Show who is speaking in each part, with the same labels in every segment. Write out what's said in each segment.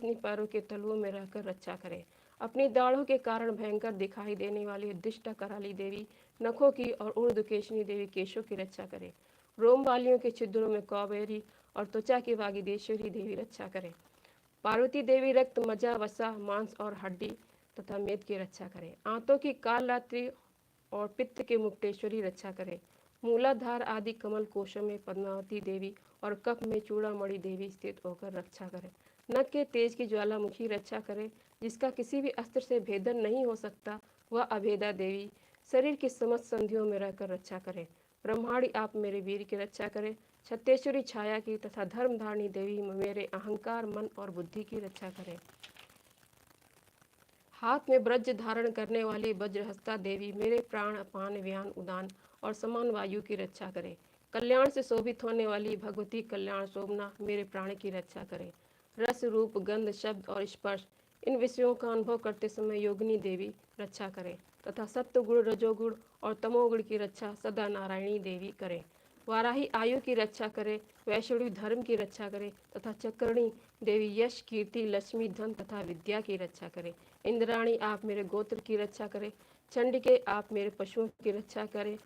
Speaker 1: अपनी पैरों के तलुओं में रहकर रक्षा करे। अपनी दाढ़ों के कारण भयंकर दिखाई देने वाली दुष्ट कराली देवी नखों की और ऊर्ध्वकेशिनी देवी केशों की रक्षा करे। रोम वालियों के छिद्रों में कौबेरी और त्वचा की वागीदेश्वरी देवी रक्षा करे। पार्वती देवी रक्त, मज्जा, वसा, मांस और हड्डी तथा मेद की रक्षा करे। आंतों की काल रात्रि और पित्त के मुक्तेश्वरी रक्षा करे। मूलाधार आदि कमल कोशों में पद्मावती देवी और कफ में चूड़ामणि देवी स्थित होकर रक्षा करे। नख के तेज की ज्वालामुखी रक्षा करे, जिसका किसी भी अस्त्र से भेदन नहीं हो सकता, वह अभेदा देवी शरीर की समस्त संधियों में रहकर रक्षा करे। ब्रह्माणी आप मेरे वीर की रक्षा करे। छत्तेश्वरी छाया की तथा धर्मधारिणी देवी मेरे अहंकार, मन और बुद्धि की रक्षा करे। हाथ में ब्रज धारण करने वाली वज्रहस्ता देवी मेरे प्राण, अपान, व्यान, उदान और समान वायु की रक्षा करे। कल्याण से शोभित होने वाली भगवती कल्याण शोभना मेरे प्राण की रक्षा करे। रस, रूप, गंध, शब्द और स्पर्श इन विषयों का अनुभव करते समय योगिनी देवी रक्षा करे तथा सत्वगुण, रजोगुण और तमोगुण की रक्षा सदा नारायणी देवी करे। वाराही आयु की रक्षा करे, वैष्णवी धर्म की रक्षा करे तथा चक्रणी देवी यश, कीर्ति, लक्ष्मी, धन तथा विद्या की रक्षा करे। इंद्राणी आप मेरे गोत्र की रक्षा करे। चंडिके आप मेरे पशुओं की रक्षा करे।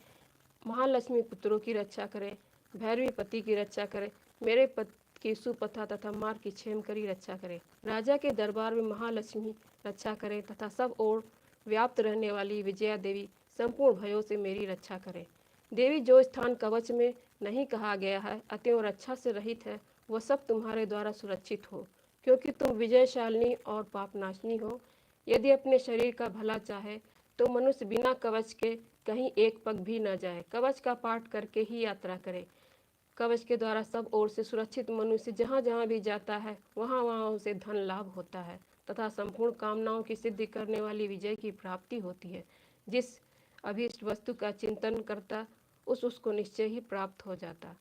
Speaker 1: महालक्ष्मी पुत्रों की रक्षा करे। भैरवी पति की रक्षा करे। मेरे पति की सुपथा तथा मार्ग की क्षेम करी रक्षा करे। राजा के दरबार में महालक्ष्मी रक्षा करे तथा सब ओर व्याप्त रहने वाली विजया देवी संपूर्ण भयों से मेरी रक्षा करे। देवी, जो स्थान कवच में नहीं कहा गया है अतएव रक्षा से रहित है, वह सब तुम्हारे द्वारा सुरक्षित हो, क्योंकि तुम विजयशालिनी और पापनाशिनी हो। यदि अपने शरीर का भला चाहे तो मनुष्य बिना कवच के कहीं एक पग भी न जाए। कवच का पाठ करके ही यात्रा करे। कवच के द्वारा सब ओर से सुरक्षित मनुष्य जहाँ जहाँ भी जाता है वहाँ वहाँ उसे धन लाभ होता है तथा संपूर्ण कामनाओं की सिद्धि करने वाली विजय की प्राप्ति होती है। जिस अभीष्ट वस्तु का चिंतन करता उसको निश्चय ही प्राप्त हो जाता।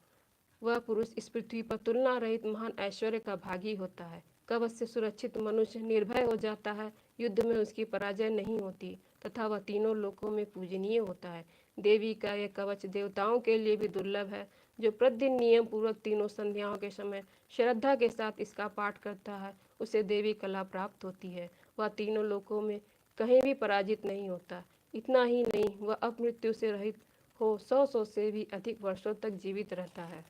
Speaker 1: वह पुरुष इस पृथ्वी पर तुलना रहित महान ऐश्वर्य का भागी होता है। कवच से सुरक्षित मनुष्य निर्भय हो जाता है, युद्ध में उसकी पराजय नहीं होती तथा वह तीनों लोकों में पूजनीय होता है। देवी का यह कवच देवताओं के लिए भी दुर्लभ है। जो प्रतिदिन नियम पूर्वक तीनों संध्याओं के समय श्रद्धा के साथ इसका पाठ करता है उसे देवी कला प्राप्त होती है। वह तीनों लोकों में कहीं भी पराजित नहीं होता। इतना ही नहीं, वह अपमृत्यु से रहित हो 100 से भी अधिक वर्षों तक जीवित रहता है।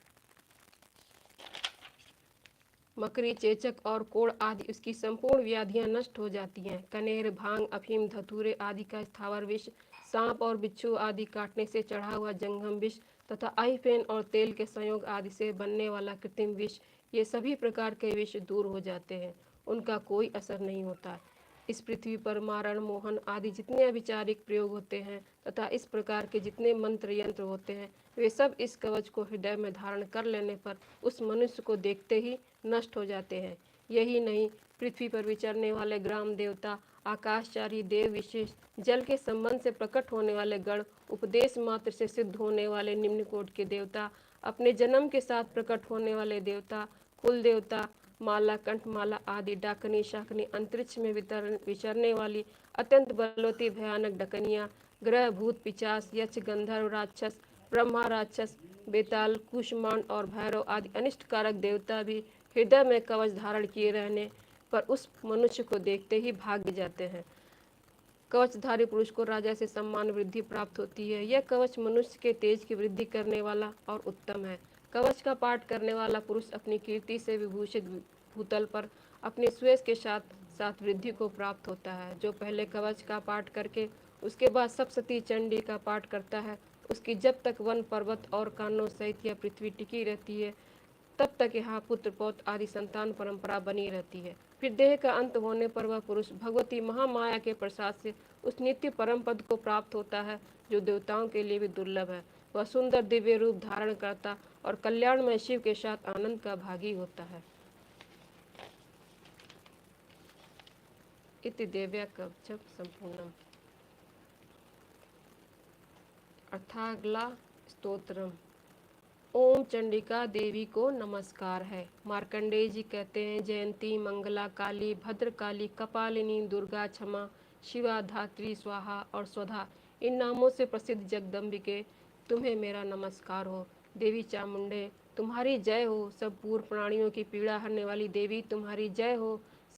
Speaker 1: मकड़ी, चेचक और कोढ़ आदि उसकी संपूर्ण व्याधियां नष्ट हो जाती हैं। कनेर, भांग, अफीम, धतूरे आदि का स्थावर विष, सांप और बिच्छू आदि काटने से चढ़ा हुआ जंगम विष तथा आईफेन और तेल के संयोग आदि से बनने वाला कृत्रिम विष, ये सभी प्रकार के विष दूर हो जाते हैं, उनका कोई असर नहीं होता। इस पृथ्वी पर मारण, मोहन आदि जितने अविचारिक प्रयोग होते हैं तथा इस प्रकार के जितने मंत्र यंत्र होते हैं, वे सब इस कवच को हृदय में धारण कर लेने पर उस मनुष्य को देखते ही नष्ट हो जाते हैं। यही नहीं, पृथ्वी पर विचरने वाले ग्राम देवता, आकाशचारी देव विशेष, जल के संबंध से प्रकट होने वाले गण, उपदेश मात्र से सिद्ध होने वाले निम्न कोटि के देवता, अपने जन्म के साथ प्रकट होने वाले देवता, कुल देवता, माला, कंठमाला आदि डाकनी, शाकनी, अंतरिक्ष में विचरने वाली अत्यंत बलवती भयानक डकनियाँ, ग्रह, भूत, पिचास, यक्ष, गंधर्व, राक्षस, ब्रह्मा, राक्षस, बेताल, कुष्मांड और भैरव आदि अनिष्ट कारक देवता भी हृदय में कवच धारण किए रहने पर उस मनुष्य को देखते ही भाग जाते हैं। कवचधारी पुरुष को राजा से सम्मान वृद्धि प्राप्त होती है। यह कवच मनुष्य के तेज की वृद्धि करने वाला और उत्तम है। कवच का पाठ करने वाला पुरुष अपनी कीर्ति से विभूषित भूतल पर अपने श्वेत के साथ साथ वृद्धि को प्राप्त होता है। जो पहले कवच का पाठ करके उसके बाद सप्तशती चंडी का पाठ करता है, उसकी जब तक वन, पर्वत और कानों सहित यह पृथ्वी टिकी रहती है तब तक यहाँ पुत्र, पौत्र आदि संतान परंपरा बनी रहती है। फिर देह का अंत होने पर वह पुरुष भगवती महामाया के प्रसाद से उस नित्य परम पद को प्राप्त होता है जो देवताओं के लिए भी दुर्लभ है। वह सुंदर दिव्य रूप धारण करता और कल्याणमय शिव के साथ आनंद का भागी होता है। इति देव्या कवचम संपूर्णम। अर्थागला स्तोत्रम। ओम चंडिका देवी को नमस्कार है। मार्कंडेय जी कहते हैं, जयंती, मंगला, काली, भद्रकाली, कपालिनी, दुर्गा, क्षमा, शिवा, धात्री, स्वाहा और स्वधा इन नामों से प्रसिद्ध जगदम्बिके, तुम्हें मेरा नमस्कार हो। देवी चामुंडे, तुम्हारी जय हो। सब पूर्व प्राणियों की पीड़ा हरने वाली देवी, तुम्हारी जय हो।